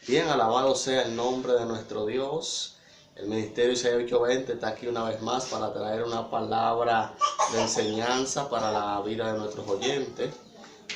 Bien, alabado sea el nombre de nuestro Dios. El Ministerio Isaías 8:20 está aquí una vez más para traer una palabra de enseñanza para la vida de nuestros oyentes.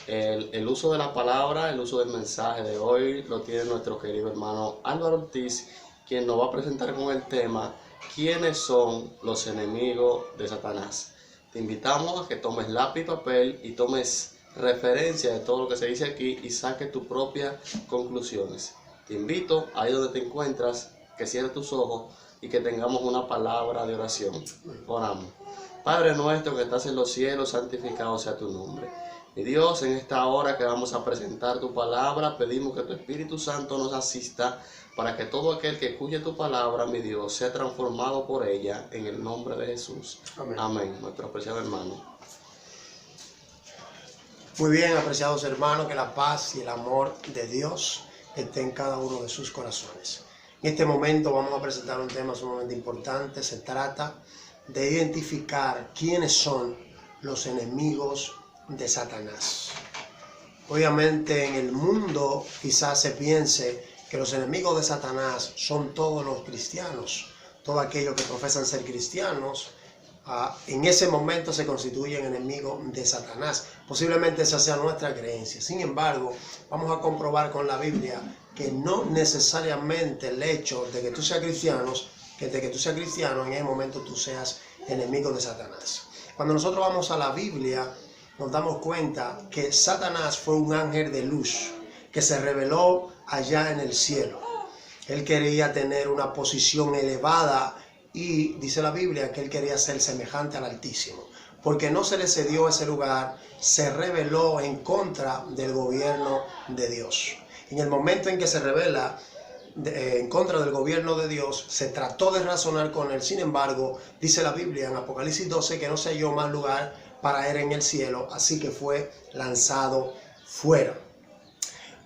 El uso de la palabra, el uso del mensaje de hoy lo tiene nuestro querido hermano Álvaro Ortiz, quien nos va a presentar con el tema ¿quiénes son los enemigos de Satanás? Te invitamos a que tomes lápiz y papel y tomes referencia de todo lo que se dice aquí y saques tus propias conclusiones. Te invito, ahí donde te encuentras, que cierres tus ojos y que tengamos una palabra de oración. Oramos. Padre nuestro que estás en los cielos, santificado sea tu nombre. Mi Dios, en esta hora que vamos a presentar tu palabra, pedimos que tu Espíritu Santo nos asista para que todo aquel que escuche tu palabra, mi Dios, sea transformado por ella en el nombre de Jesús. Amén. Amén, nuestro apreciado hermano. Muy bien, apreciados hermanos, que la paz y el amor de Dios esté en cada uno de sus corazones. En este momento vamos a presentar un tema sumamente importante. Se trata de identificar quiénes son los enemigos de Satanás. Obviamente en el mundo quizás se piense que los enemigos de Satanás son todos los cristianos, todos aquellos que profesan ser cristianos. En ese momento se constituyen enemigos de Satanás. Posiblemente esa sea nuestra creencia. Sin embargo, vamos a comprobar con la Biblia que no necesariamente el hecho de que tú seas cristiano, en ese momento tú seas enemigo de Satanás. Cuando nosotros vamos a la Biblia, nos damos cuenta que Satanás fue un ángel de luz que se reveló allá en el cielo. Él quería tener una posición elevada y dice la Biblia que él quería ser semejante al Altísimo. Porque no se le cedió ese lugar, se rebeló en contra del gobierno de Dios. En el momento en que se rebela en contra del gobierno de Dios, se trató de razonar con él. Sin embargo, dice la Biblia en Apocalipsis 12 que no se halló más lugar para él en el cielo, así que fue lanzado fuera.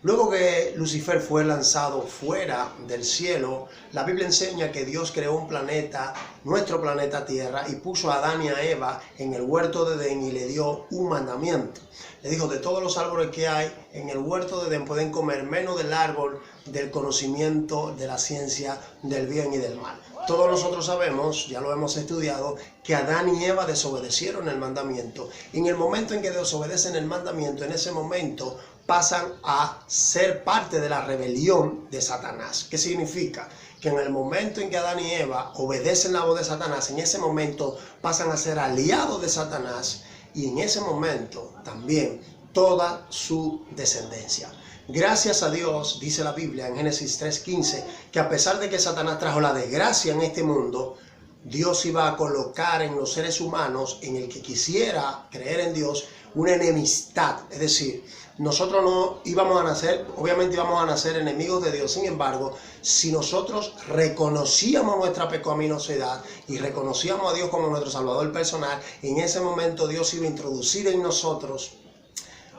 Luego que Lucifer fue lanzado fuera del cielo, la Biblia enseña que Dios creó un planeta, nuestro planeta Tierra, y puso a Adán y a Eva en el huerto de Edén y le dio un mandamiento. Le dijo, de todos los árboles que hay en el huerto de Edén pueden comer, menos del árbol del conocimiento de la ciencia del bien y del mal. Todos nosotros sabemos, ya lo hemos estudiado, que Adán y Eva desobedecieron el mandamiento. Y en el momento en que desobedecen el mandamiento, en ese momento pasan a ser parte de la rebelión de Satanás. ¿Qué significa? Que en el momento en que Adán y Eva obedecen la voz de Satanás, en ese momento pasan a ser aliados de Satanás y en ese momento también toda su descendencia. Gracias a Dios, dice la Biblia en Génesis 3:15, que a pesar de que Satanás trajo la desgracia en este mundo, Dios iba a colocar en los seres humanos, en el que quisiera creer en Dios, una enemistad. Es decir, nosotros no íbamos a nacer, obviamente íbamos a nacer enemigos de Dios. Sin embargo, si nosotros reconocíamos nuestra pecaminosidad y reconocíamos a Dios como nuestro Salvador personal, en ese momento Dios iba a introducir en nosotros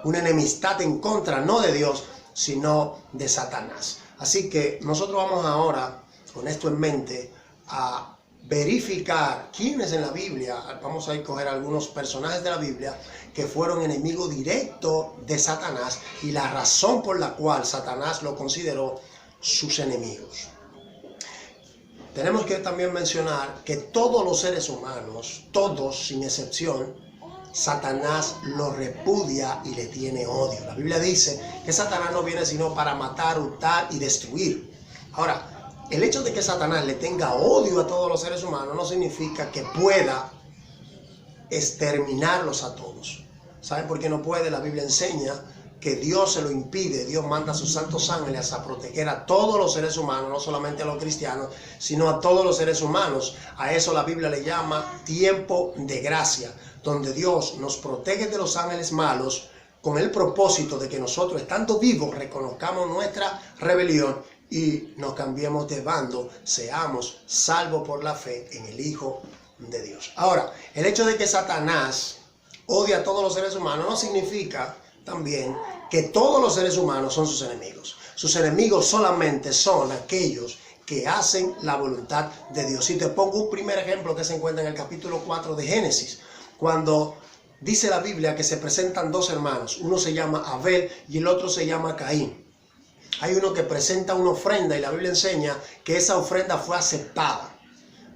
una enemistad en contra, no de Dios, sino de Satanás. Así que nosotros vamos ahora, con esto en mente, a verificar quiénes en la Biblia, vamos a escoger algunos personajes de la Biblia que fueron enemigos directos de Satanás y la razón por la cual Satanás lo consideró sus enemigos. Tenemos que también mencionar que todos los seres humanos, todos sin excepción, Satanás lo repudia y le tiene odio. La Biblia dice que Satanás no viene sino para matar, hurtar y destruir. Ahora, el hecho de que Satanás le tenga odio a todos los seres humanos no significa que pueda exterminarlos a todos. ¿Saben por qué no puede? La Biblia enseña que Dios se lo impide. Dios manda a sus santos ángeles a proteger a todos los seres humanos, no solamente a los cristianos, sino a todos los seres humanos. A eso la Biblia le llama tiempo de gracia, donde Dios nos protege de los ángeles malos con el propósito de que nosotros, estando vivos, reconozcamos nuestra rebelión y nos cambiemos de bando, seamos salvos por la fe en el Hijo de Dios. Ahora, el hecho de que Satanás odia a todos los seres humanos no significa también que todos los seres humanos son sus enemigos. Sus enemigos solamente son aquellos que hacen la voluntad de Dios. Y te pongo un primer ejemplo que se encuentra en el capítulo 4 de Génesis, cuando dice la Biblia que se presentan dos hermanos, uno se llama Abel y el otro se llama Caín. Hay uno que presenta una ofrenda y la Biblia enseña que esa ofrenda fue aceptada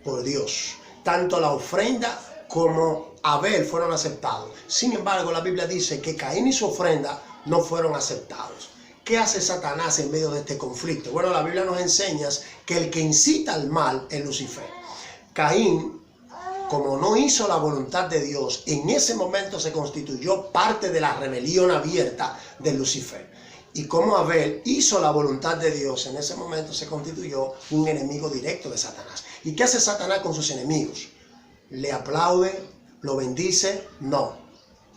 por Dios. Tanto la ofrenda como Abel fueron aceptados. Sin embargo, la Biblia dice que Caín y su ofrenda no fueron aceptados. ¿Qué hace Satanás en medio de este conflicto? Bueno, la Biblia nos enseña que el que incita al mal es Lucifer. Caín, como no hizo la voluntad de Dios, en ese momento se constituyó parte de la rebelión abierta de Lucifer. Y como Abel hizo la voluntad de Dios, en ese momento se constituyó un enemigo directo de Satanás. ¿Y qué hace Satanás con sus enemigos? ¿Le aplaude? ¿Lo bendice? No.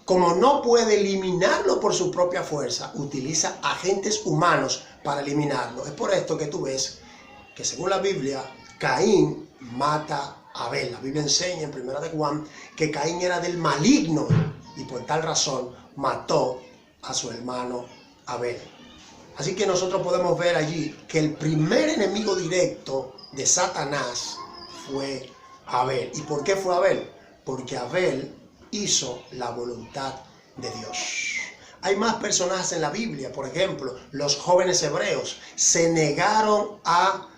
Como no puede eliminarlo por su propia fuerza, utiliza agentes humanos para eliminarlo. Es por esto que tú ves que según la Biblia, Caín mata a Abel. La Biblia enseña en 1 de Juan que Caín era del maligno y por tal razón mató a su hermano Abel. Así que nosotros podemos ver allí que el primer enemigo directo de Satanás fue Abel. ¿Y por qué fue Abel? Porque Abel hizo la voluntad de Dios. Hay más personajes en la Biblia, por ejemplo, los jóvenes hebreos se negaron a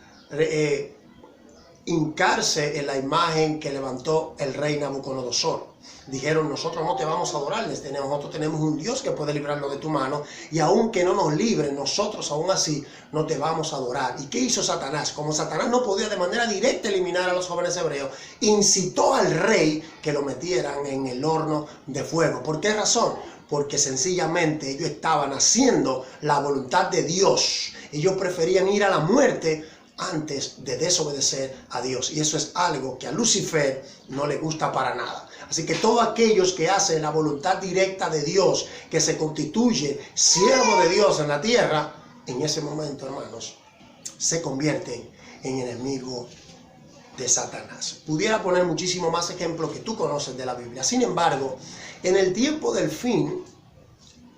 hincarse en la imagen que levantó el rey Nabucodonosor. Dijeron, nosotros no te vamos a adorar, nosotros tenemos un Dios que puede librarnos de tu mano, y aunque no nos libre, nosotros aún así no te vamos a adorar. ¿Y qué hizo Satanás? Como Satanás no podía de manera directa eliminar a los jóvenes hebreos, incitó al rey que lo metieran en el horno de fuego. ¿Por qué razón? Porque sencillamente ellos estaban haciendo la voluntad de Dios. Ellos preferían ir a la muerte antes de desobedecer a Dios. Y eso es algo que a Lucifer no le gusta para nada. Así que todos aquellos que hacen la voluntad directa de Dios, que se constituye siervo de Dios en la tierra, en ese momento, hermanos, se convierten en enemigos de Satanás. Pudiera poner muchísimo más ejemplos que tú conoces de la Biblia. Sin embargo, en el tiempo del fin,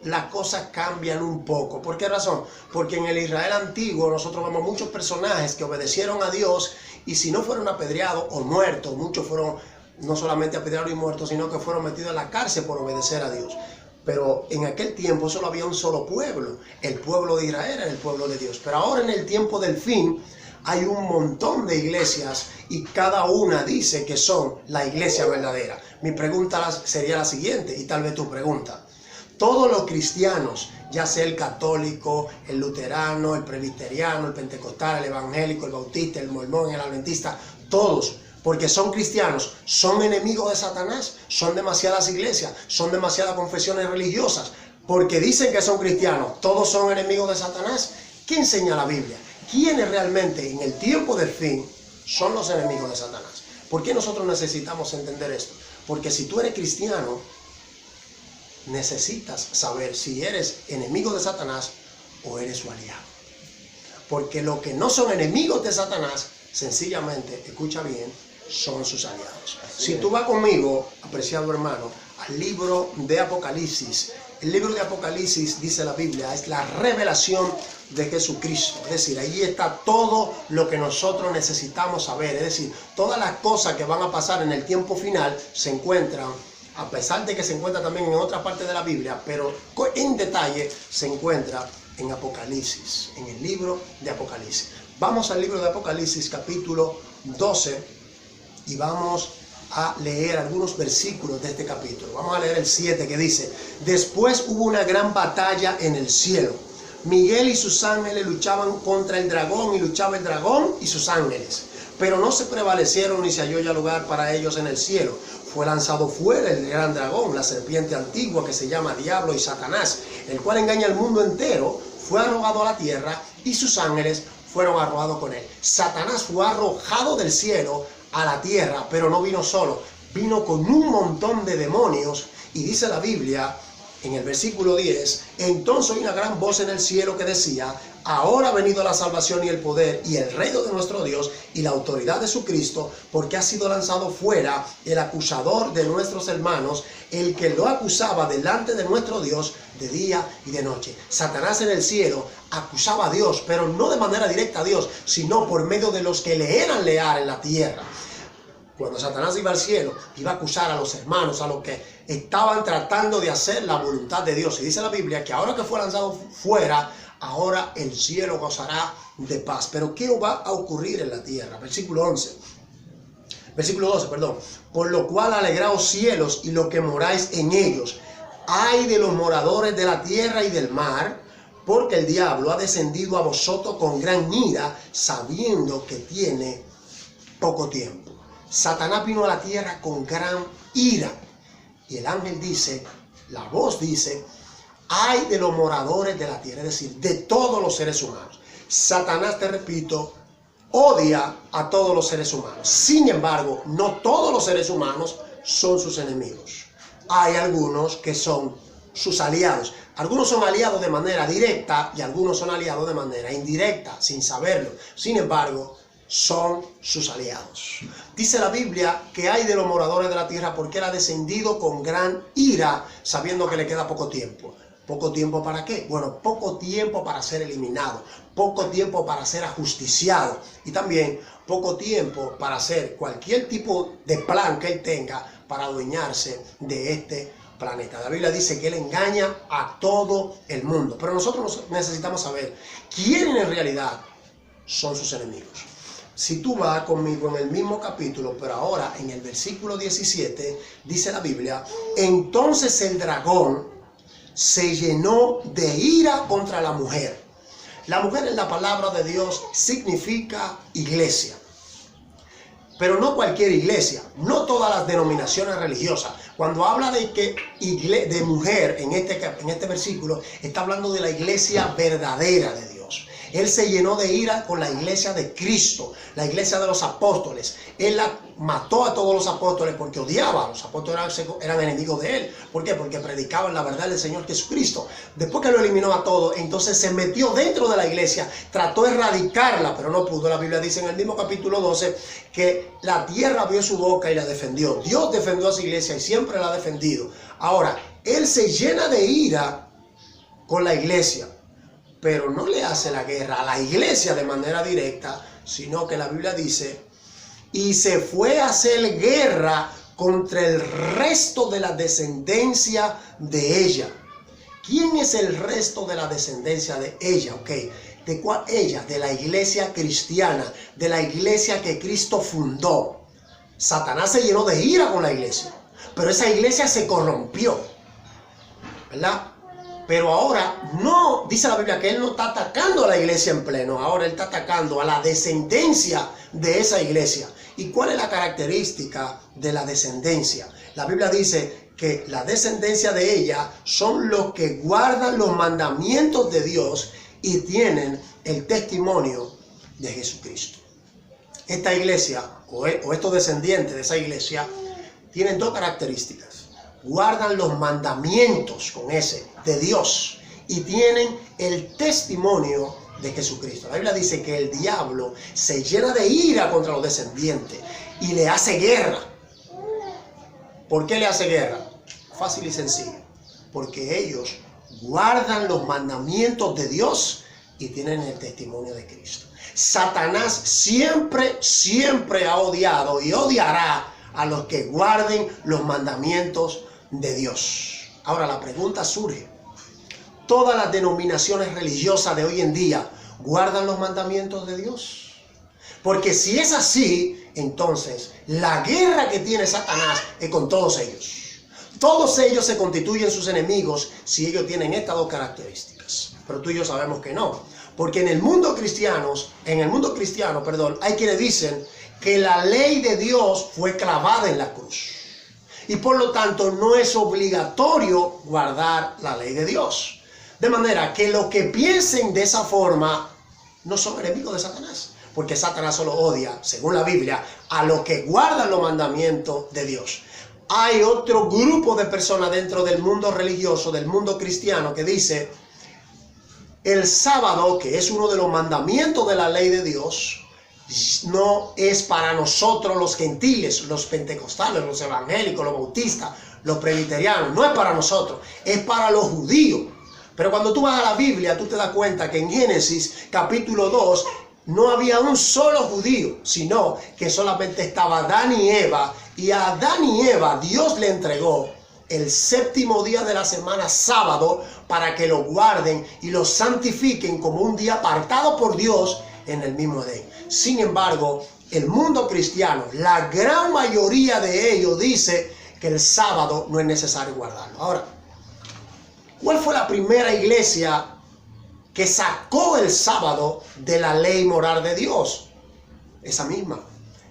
las cosas cambian un poco. ¿Por qué razón? Porque en el Israel antiguo nosotros vemos muchos personajes que obedecieron a Dios y si no fueron apedreados o muertos, muchos fueron no solamente apedreados y muertos, sino que fueron metidos en la cárcel por obedecer a Dios. Pero en aquel tiempo solo había un solo pueblo. El pueblo de Israel era el pueblo de Dios. Pero ahora en el tiempo del fin hay un montón de iglesias y cada una dice que son la iglesia verdadera. Mi pregunta sería la siguiente, y tal vez tu pregunta. Todos los cristianos, ya sea el católico, el luterano, el presbiteriano, el pentecostal, el evangélico, el bautista, el mormón, el adventista, todos, porque son cristianos, son enemigos de Satanás, son demasiadas iglesias, son demasiadas confesiones religiosas, porque dicen que son cristianos, todos son enemigos de Satanás. ¿Qué enseña la Biblia? ¿Quiénes realmente en el tiempo del fin son los enemigos de Satanás? ¿Por qué nosotros necesitamos entender esto? Porque si tú eres cristiano, necesitas saber si eres enemigo de Satanás o eres su aliado. Porque los que no son enemigos de Satanás, sencillamente, escucha bien, son sus aliados. Si tú vas conmigo, apreciado hermano, al libro de Apocalipsis. El libro de Apocalipsis, dice la Biblia, es la revelación de Jesucristo. Es decir, ahí está todo lo que nosotros necesitamos saber. Es decir, todas las cosas que van a pasar en el tiempo final se encuentran, a pesar de que se encuentra también en otra parte de la Biblia, pero en detalle se encuentra en Apocalipsis, en el libro de Apocalipsis. Vamos al libro de Apocalipsis, capítulo 12, y vamos a leer algunos versículos de este capítulo. Vamos a leer el 7 que dice: después hubo una gran batalla en el cielo. Miguel y sus ángeles luchaban contra el dragón, y luchaba el dragón y sus ángeles. Pero no se prevalecieron ni se halló ya lugar para ellos en el cielo. Fue lanzado fuera el gran dragón, la serpiente antigua que se llama Diablo y Satanás, el cual engaña al mundo entero. Fue arrojado a la tierra y sus ángeles fueron arrojados con él. Satanás fue arrojado del cielo a la tierra, pero no vino solo, vino con un montón de demonios. Y dice la Biblia en el versículo 10, entonces oí una gran voz en el cielo que decía: ahora ha venido la salvación y el poder y el reino de nuestro Dios y la autoridad de su Cristo, porque ha sido lanzado fuera el acusador de nuestros hermanos, el que lo acusaba delante de nuestro Dios de día y de noche. Satanás en el cielo acusaba a Dios, pero no de manera directa a Dios, sino por medio de los que le eran leales en la tierra. Cuando Satanás iba al cielo, iba a acusar a los hermanos, a los que estaban tratando de hacer la voluntad de Dios. Y dice la Biblia que ahora que fue lanzado fuera, ahora el cielo gozará de paz. Pero ¿qué va a ocurrir en la tierra? Versículo 12, perdón. Por lo cual alegraos cielos y los que moráis en ellos. Ay de los moradores de la tierra y del mar, porque el diablo ha descendido a vosotros con gran ira, sabiendo que tiene poco tiempo. Satanás vino a la tierra con gran ira. Y el ángel dice, la voz dice, ay de los moradores de la tierra, es decir, de todos los seres humanos. Satanás, te repito, odia a todos los seres humanos. Sin embargo, no todos los seres humanos son sus enemigos. Hay algunos que son sus aliados. Algunos son aliados de manera directa y algunos son aliados de manera indirecta, sin saberlo. Sin embargo, son sus aliados. Dice la Biblia que hay de los moradores de la tierra porque él ha descendido con gran ira, sabiendo que le queda poco tiempo. ¿Poco tiempo para qué? Bueno, poco tiempo para ser eliminado, poco tiempo para ser ajusticiado y también poco tiempo para hacer cualquier tipo de plan que él tenga para adueñarse de este planeta. La Biblia dice que él engaña a todo el mundo, pero nosotros necesitamos saber quiénes en realidad son sus enemigos. Si tú vas conmigo en el mismo capítulo, pero ahora en el versículo 17, dice la Biblia, entonces el dragón se llenó de ira contra la mujer. La mujer en la palabra de Dios significa iglesia. Pero no cualquier iglesia, no todas las denominaciones religiosas. Cuando habla de mujer en este versículo, está hablando de la iglesia verdadera de Dios. Él se llenó de ira con la iglesia de Cristo, la iglesia de los apóstoles. Él mató a todos los apóstoles porque odiaba. Los apóstoles eran enemigos de él. ¿Por qué? Porque predicaban la verdad del Señor Jesucristo. Después que lo eliminó a todos, entonces se metió dentro de la iglesia, trató de erradicarla, pero no pudo. La Biblia dice en el mismo capítulo 12 que la tierra abrió su boca y la defendió. Dios defendió a su iglesia y siempre la ha defendido. Ahora, él se llena de ira con la iglesia, pero no le hace la guerra a la iglesia de manera directa, sino que la Biblia dice, y se fue a hacer guerra contra el resto de la descendencia de ella. ¿Quién es el resto de la descendencia de ella? ¿De cuál ella? De la iglesia cristiana, de la iglesia que Cristo fundó. Satanás se llenó de ira con la iglesia, pero esa iglesia se corrompió, ¿verdad? Pero ahora no, dice la Biblia que él no está atacando a la iglesia en pleno, ahora él está atacando a la descendencia de esa iglesia. ¿Y cuál es la característica de la descendencia? La Biblia dice que la descendencia de ella son los que guardan los mandamientos de Dios y tienen el testimonio de Jesucristo. Esta iglesia, o estos descendientes de esa iglesia, tienen dos características. Guardan los mandamientos con ese de Dios y tienen el testimonio de Jesucristo. La Biblia dice que el diablo se llena de ira contra los descendientes y le hace guerra. ¿Por qué le hace guerra? Fácil y sencillo. Porque ellos guardan los mandamientos de Dios y tienen el testimonio de Cristo. Satanás siempre ha odiado y odiará a los que guarden los mandamientos de Dios. Ahora la pregunta surge: ¿todas las denominaciones religiosas de hoy en día guardan los mandamientos de Dios? Porque si es así, entonces la guerra que tiene Satanás es con todos ellos. Todos ellos se constituyen sus enemigos si ellos tienen estas dos características. Pero tú y yo sabemos que no. Porque en el mundo cristiano, hay quienes dicen que la ley de Dios fue clavada en la cruz. Y por lo tanto no es obligatorio guardar la ley de Dios. De manera que los que piensen de esa forma no son enemigos de Satanás. Porque Satanás solo odia, según la Biblia, a los que guardan los mandamientos de Dios. Hay otro grupo de personas dentro del mundo religioso, del mundo cristiano, que dice: el sábado, que es uno de los mandamientos de la ley de Dios, no es para nosotros los gentiles, los pentecostales, los evangélicos, los bautistas, los presbiterianos. No es para nosotros, es para los judíos. Pero cuando tú vas a la Biblia, tú te das cuenta que en Génesis capítulo 2 no había un solo judío, sino que solamente estaba Adán y Eva. Y a Adán y Eva Dios le entregó el séptimo día de la semana, sábado, para que lo guarden y lo santifiquen como un día apartado por Dios en el mismo Edén. Sin embargo, el mundo cristiano, la gran mayoría de ellos dice que el sábado no es necesario guardarlo. Ahora, ¿cuál fue la primera iglesia que sacó el sábado de la ley moral de Dios? Esa misma,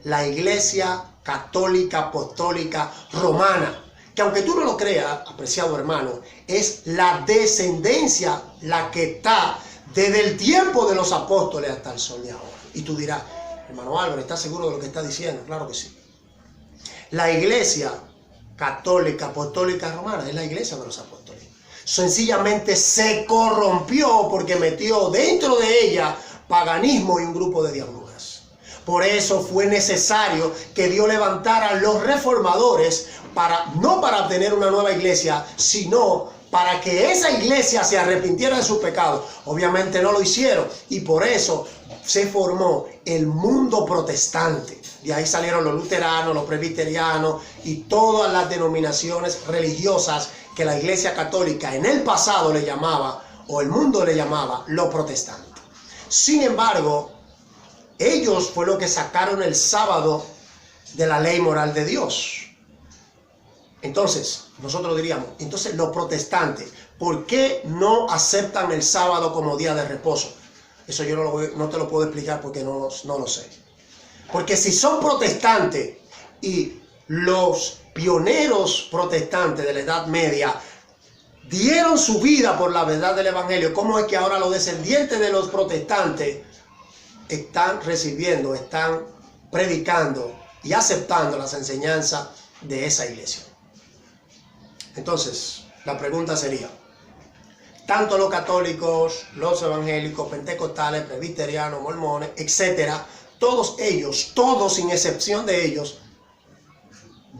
la Iglesia Católica Apostólica Romana, que aunque tú no lo creas, apreciado hermano, es la descendencia la que está desde el tiempo de los apóstoles hasta el sol de ahora. Y tú dirás, hermano Álvaro, ¿estás seguro de lo que está diciendo? Claro que sí. La Iglesia Católica Apostólica Romana es la iglesia de los apóstoles. Sencillamente se corrompió porque metió dentro de ella paganismo y un grupo de diabluras. Por eso fue necesario que Dios levantara a los reformadores no para obtener una nueva iglesia, sino para que esa iglesia se arrepintiera de sus pecados. Obviamente no lo hicieron y por eso se formó el mundo protestante. De ahí salieron los luteranos, los presbiterianos y todas las denominaciones religiosas que la Iglesia Católica en el pasado le llamaba, o el mundo le llamaba, los protestantes. Sin embargo, ellos fue lo que sacaron el sábado de la ley moral de Dios. Entonces, nosotros diríamos, entonces los protestantes, ¿por qué no aceptan el sábado como día de reposo? Eso yo no te lo puedo explicar porque no lo sé. Porque si son protestantes y los pioneros protestantes de la Edad Media dieron su vida por la verdad del Evangelio, ¿cómo es que ahora los descendientes de los protestantes están recibiendo, están predicando y aceptando las enseñanzas de esa iglesia? Entonces, la pregunta sería, tanto los católicos, los evangélicos, pentecostales, presbiterianos, mormones, etcétera, todos ellos, todos sin excepción de ellos,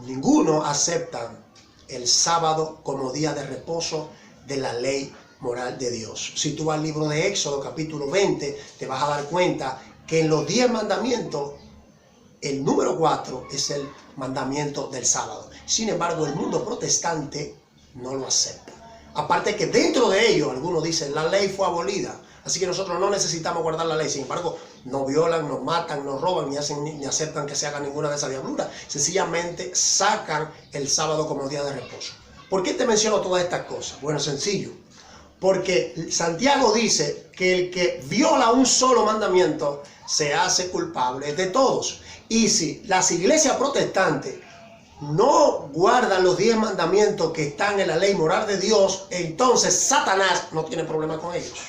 ninguno aceptan el sábado como día de reposo de la ley moral de Dios. Si tú vas al libro de Éxodo, capítulo 20, te vas a dar cuenta que en los 10 mandamientos, el número 4 es el mandamiento del sábado. Sin embargo, el mundo protestante no lo acepta. Aparte que dentro de ellos, algunos dicen, la ley fue abolida, así que nosotros no necesitamos guardar la ley. Sin embargo, no violan, no matan, no roban, ni aceptan que se haga ninguna de esas diabluras. Sencillamente sacan el sábado como día de reposo. ¿Por qué te menciono todas estas cosas? Bueno, sencillo. Porque Santiago dice que el que viola un solo mandamiento se hace culpable de todos. Y si las iglesias protestantes no guardan los 10 mandamientos que están en la ley moral de Dios, entonces Satanás no tiene problema con ellos.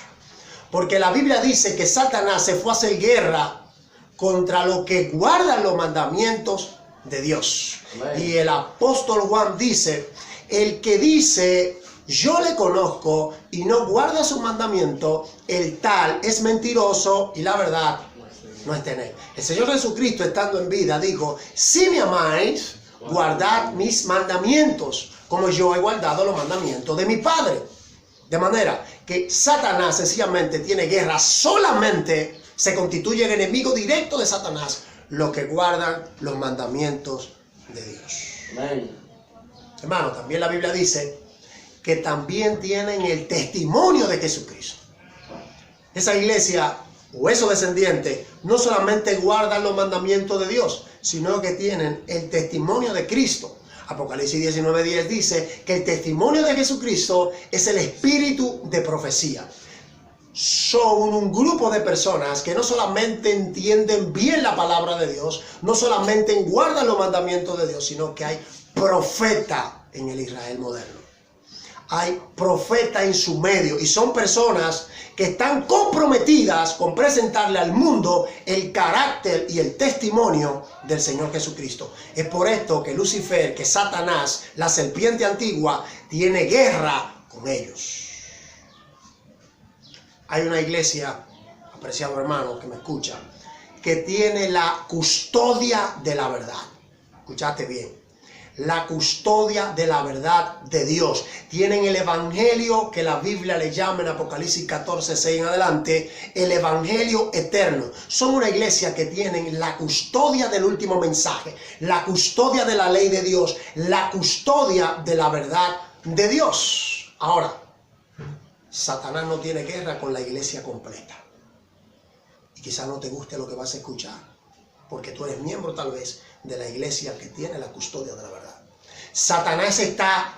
Porque la Biblia dice que Satanás se fue a hacer guerra contra los que guardan los mandamientos de Dios. Amén. Y el apóstol Juan dice, el que dice, yo le conozco y no guarda su mandamiento, el tal es mentiroso y la verdad no está en él. El Señor Jesucristo, estando en vida, dijo, si me amáis, guardad mis mandamientos, como yo he guardado los mandamientos de mi Padre. De manera que Satanás sencillamente tiene guerra, solamente se constituye el enemigo directo de Satanás los que guardan los mandamientos de Dios. Amén. Hermano, también la Biblia dice que también tienen el testimonio de Jesucristo. Esa iglesia o esos descendientes no solamente guardan los mandamientos de Dios, sino que tienen el testimonio de Cristo. Apocalipsis 19:10 dice que el testimonio de Jesucristo es el espíritu de profecía. Son un grupo de personas que no solamente entienden bien la palabra de Dios, no solamente guardan los mandamientos de Dios, sino que hay profeta en el Israel moderno. Hay profeta en su medio y son personas que están comprometidas con presentarle al mundo el carácter y el testimonio del Señor Jesucristo. Es por esto que Lucifer, que Satanás, la serpiente antigua, tiene guerra con ellos. Hay una iglesia, apreciado hermano que me escucha, que tiene la custodia de la verdad. Escuchaste bien. la custodia de la verdad de Dios. Tienen el evangelio que la Biblia le llama en Apocalipsis 14, 6 en adelante, el evangelio eterno. Son una iglesia que tienen la custodia del último mensaje, la custodia de la ley de Dios, la custodia de la verdad de Dios. Ahora, Satanás no tiene guerra con la iglesia completa. Y quizás no te guste lo que vas a escuchar, porque tú eres miembro tal vez de la iglesia que tiene la custodia de la verdad. Satanás está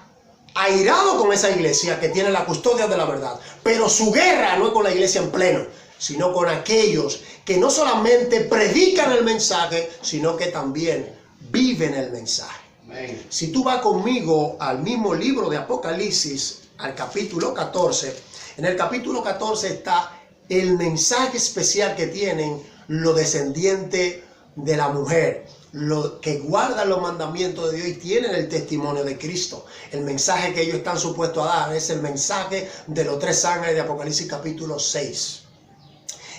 airado con esa iglesia que tiene la custodia de la verdad, pero su guerra no es con la iglesia en pleno, sino con aquellos que no solamente predican el mensaje, sino que también viven el mensaje. Amén. Si tú vas conmigo al mismo libro de Apocalipsis, al capítulo 14, en el capítulo 14 está el mensaje especial que tienen los descendientes de la mujer, los que guardan los mandamientos de Dios y tienen el testimonio de Cristo. El mensaje que ellos están supuestos a dar es el mensaje de los 3 ángeles de Apocalipsis capítulo 6.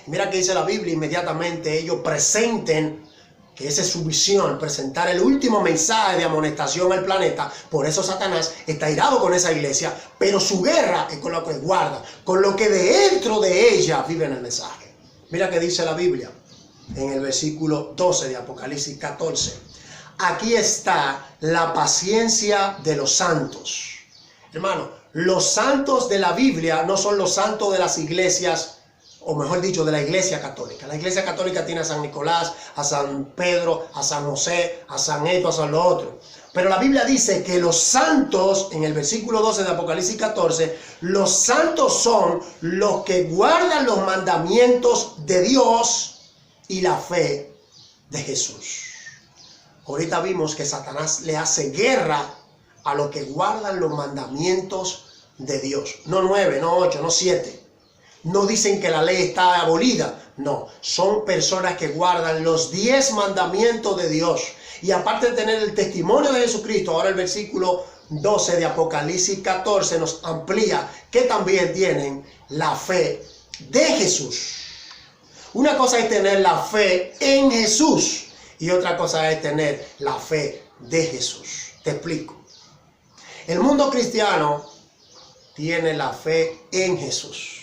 Y mira que dice la Biblia, inmediatamente ellos presenten, que esa es su visión, presentar el último mensaje de amonestación al planeta. Por eso Satanás está irado con esa iglesia, pero su guerra es con lo que guarda, con lo que dentro de ella viven el mensaje. Mira que dice la Biblia en el versículo 12 de Apocalipsis 14. Aquí está la paciencia de los santos. Hermano, los santos de la Biblia no son los santos de las iglesias, o mejor dicho, de la iglesia católica. La iglesia católica tiene a San Nicolás, a San Pedro, a San José, a San esto, a San lo otro. Pero la Biblia dice que los santos, en el versículo 12 de Apocalipsis 14, los santos son los que guardan los mandamientos de Dios y la fe de Jesús. Ahorita vimos que Satanás le hace guerra a los que guardan los mandamientos de Dios. No 9, no 8, no 7. No dicen que la ley está abolida. No, son personas que guardan los 10 mandamientos de Dios. Y aparte de tener el testimonio de Jesucristo, ahora el versículo 12 de Apocalipsis 14 nos amplía que también tienen la fe de Jesús. Una cosa es tener la fe en Jesús y otra cosa es tener la fe de Jesús. Te explico. El mundo cristiano tiene la fe en Jesús.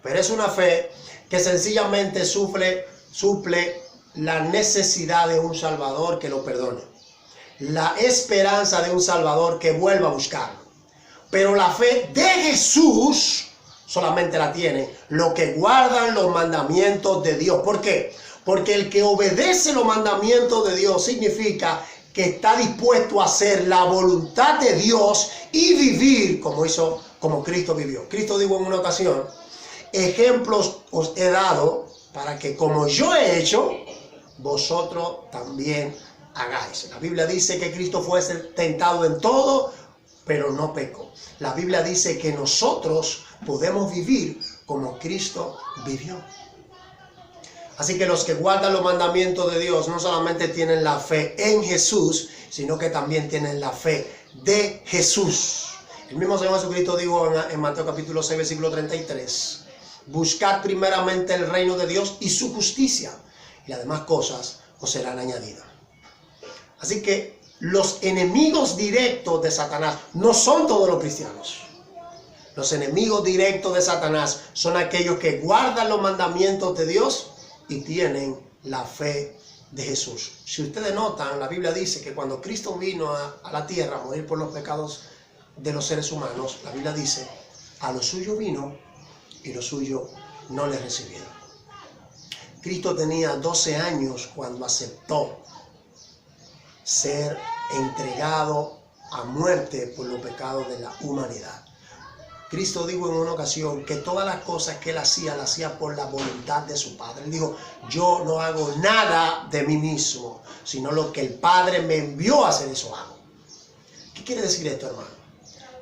Pero es una fe que sencillamente suple la necesidad de un Salvador que lo perdone. La esperanza de un Salvador que vuelva a buscarlo. Pero la fe de Jesús solamente la tienen los que guardan los mandamientos de Dios. ¿Por qué? Porque el que obedece los mandamientos de Dios significa que está dispuesto a hacer la voluntad de Dios y vivir como Cristo vivió. Cristo dijo en una ocasión: ejemplos os he dado para que como yo he hecho, vosotros también hagáis. La Biblia dice que Cristo fue tentado en todo, pero no pecó. La Biblia dice que nosotros podemos vivir como Cristo vivió. Así que los que guardan los mandamientos de Dios no solamente tienen la fe en Jesús, sino que también tienen la fe de Jesús. El mismo Señor Jesucristo dijo en Mateo capítulo 6, versículo 33, buscad primeramente el reino de Dios y su justicia, y las demás cosas os serán añadidas. Así que los enemigos directos de Satanás no son todos los cristianos. Los enemigos directos de Satanás son aquellos que guardan los mandamientos de Dios y tienen la fe de Jesús. Si ustedes notan, la Biblia dice que cuando Cristo vino a la tierra a morir por los pecados de los seres humanos, la Biblia dice: a lo suyo vino y lo suyo no le recibieron. Cristo tenía 12 años cuando aceptó ser entregado a muerte por los pecados de la humanidad. Cristo dijo en una ocasión que todas las cosas que él hacía, las hacía por la voluntad de su Padre. Él dijo: yo no hago nada de mí mismo, sino lo que el Padre me envió a hacer, eso hago. ¿Qué quiere decir esto, hermano?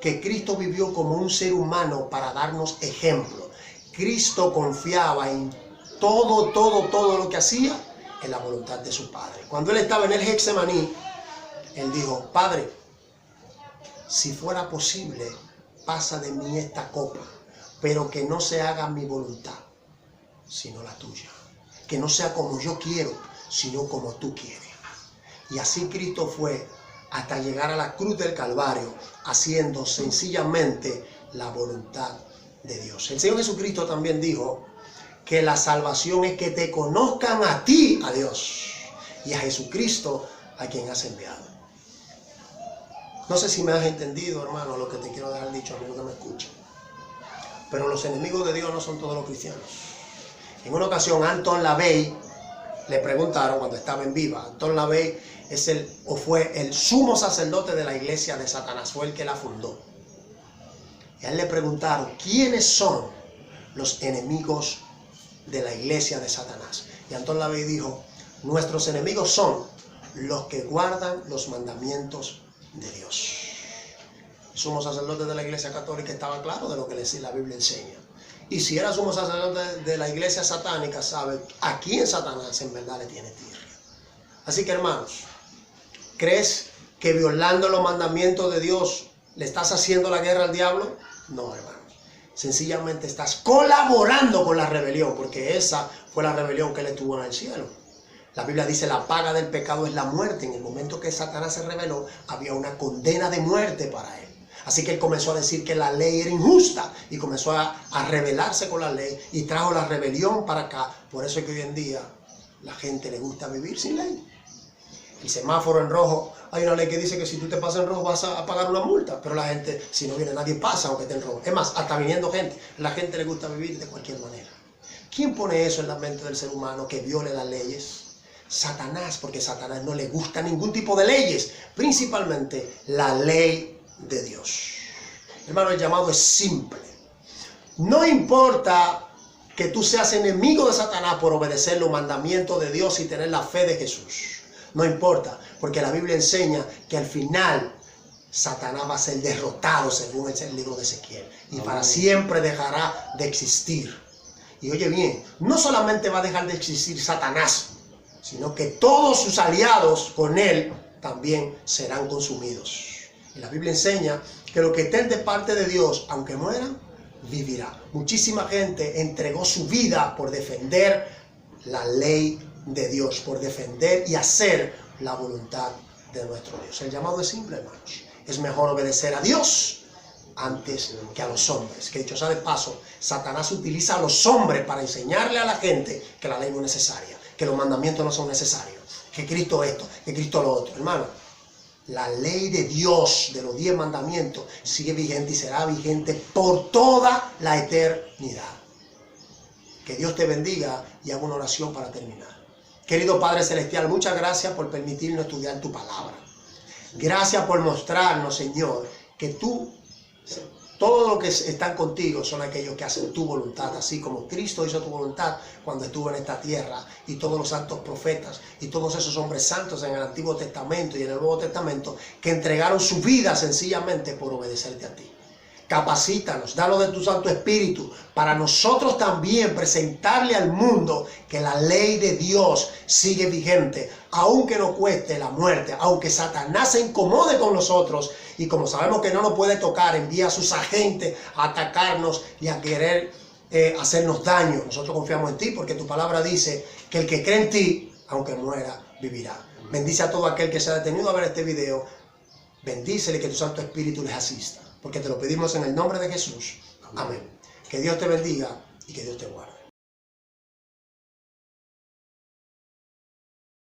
Que Cristo vivió como un ser humano para darnos ejemplo. Cristo confiaba en todo lo que hacía en la voluntad de su Padre. Cuando él estaba en el Getsemaní, él dijo: Padre, si fuera posible, pasa de mí esta copa, pero que no se haga mi voluntad, sino la tuya. Que no sea como yo quiero, sino como tú quieres. Y así Cristo fue hasta llegar a la cruz del Calvario, haciendo sencillamente la voluntad de Dios. El Señor Jesucristo también dijo que la salvación es que te conozcan a ti, a Dios, y a Jesucristo, a quien has enviado. No sé si me has entendido, hermano, lo que te quiero dejar dicho, amigo que me escucha. Pero los enemigos de Dios no son todos los cristianos. En una ocasión, Anton LaVey le preguntaron cuando estaba en vida. Anton LaVey fue el sumo sacerdote de la iglesia de Satanás, fue el que la fundó. Y a él le preguntaron, ¿quiénes son los enemigos de la iglesia de Satanás? Y Anton LaVey dijo, nuestros enemigos son los que guardan los mandamientos de Dios. El sumo sacerdote de la iglesia católica estaba claro de lo que la Biblia enseña. Y si era sumo sacerdote de la iglesia satánica, sabe a quién Satanás en verdad le tiene tirria. Así que, hermanos, ¿crees que violando los mandamientos de Dios le estás haciendo la guerra al diablo? No, hermanos. Sencillamente estás colaborando con la rebelión, porque esa fue la rebelión que él tuvo en el cielo. La Biblia dice, la paga del pecado es la muerte. En el momento que Satanás se rebeló, había una condena de muerte para él. Así que él comenzó a decir que la ley era injusta y comenzó a rebelarse con la ley y trajo la rebelión para acá. Por eso es que hoy en día la gente le gusta vivir sin ley. El semáforo en rojo, hay una ley que dice que si tú te pasas en rojo vas a pagar una multa, pero la gente, si no viene nadie pasa aunque esté en rojo. Es más, hasta viniendo gente, la gente le gusta vivir de cualquier manera. ¿Quién pone eso en la mente del ser humano, que viole las leyes? Satanás, porque a Satanás no le gusta ningún tipo de leyes, principalmente la ley de Dios. Hermano, el llamado es simple. No importa que tú seas enemigo de Satanás por obedecer los mandamientos de Dios y tener la fe de Jesús. No importa, porque la Biblia enseña que al final Satanás va a ser derrotado, según el libro de Ezequiel, y para siempre dejará de existir. Y oye bien, no solamente va a dejar de existir Satanás, sino que todos sus aliados con él también serán consumidos. Y la Biblia enseña que los que estén de parte de Dios, aunque mueran, vivirá. Muchísima gente entregó su vida por defender la ley de Dios, por defender y hacer la voluntad de nuestro Dios. El llamado es simple, hermanos. Es mejor obedecer a Dios antes que a los hombres. Que dicho sea de paso, Satanás utiliza a los hombres para enseñarle a la gente que la ley no es necesaria, que los mandamientos no son necesarios, que Cristo esto, que Cristo lo otro. Hermano, la ley de Dios, de los 10 mandamientos, sigue vigente y será vigente por toda la eternidad. Que Dios te bendiga y hago una oración para terminar. Querido Padre Celestial, muchas gracias por permitirnos estudiar tu palabra. Gracias por mostrarnos, Señor, que tú, todos los que están contigo son aquellos que hacen tu voluntad, así como Cristo hizo tu voluntad cuando estuvo en esta tierra, y todos los santos profetas y todos esos hombres santos en el Antiguo Testamento y en el Nuevo Testamento que entregaron su vida sencillamente por obedecerte a ti. Capacítanos, danos de tu Santo Espíritu para nosotros también presentarle al mundo que la ley de Dios sigue vigente, aunque nos cueste la muerte, aunque Satanás se incomode con nosotros y como sabemos que no nos puede tocar, envía a sus agentes a atacarnos y a querer hacernos daño. Nosotros confiamos en ti porque tu palabra dice que el que cree en ti, aunque muera, vivirá. Bendice a todo aquel que se ha detenido a ver este video. Bendícele, que tu Santo Espíritu les asista. Porque te lo pedimos en el nombre de Jesús. Amén. Que Dios te bendiga y que Dios te guarde.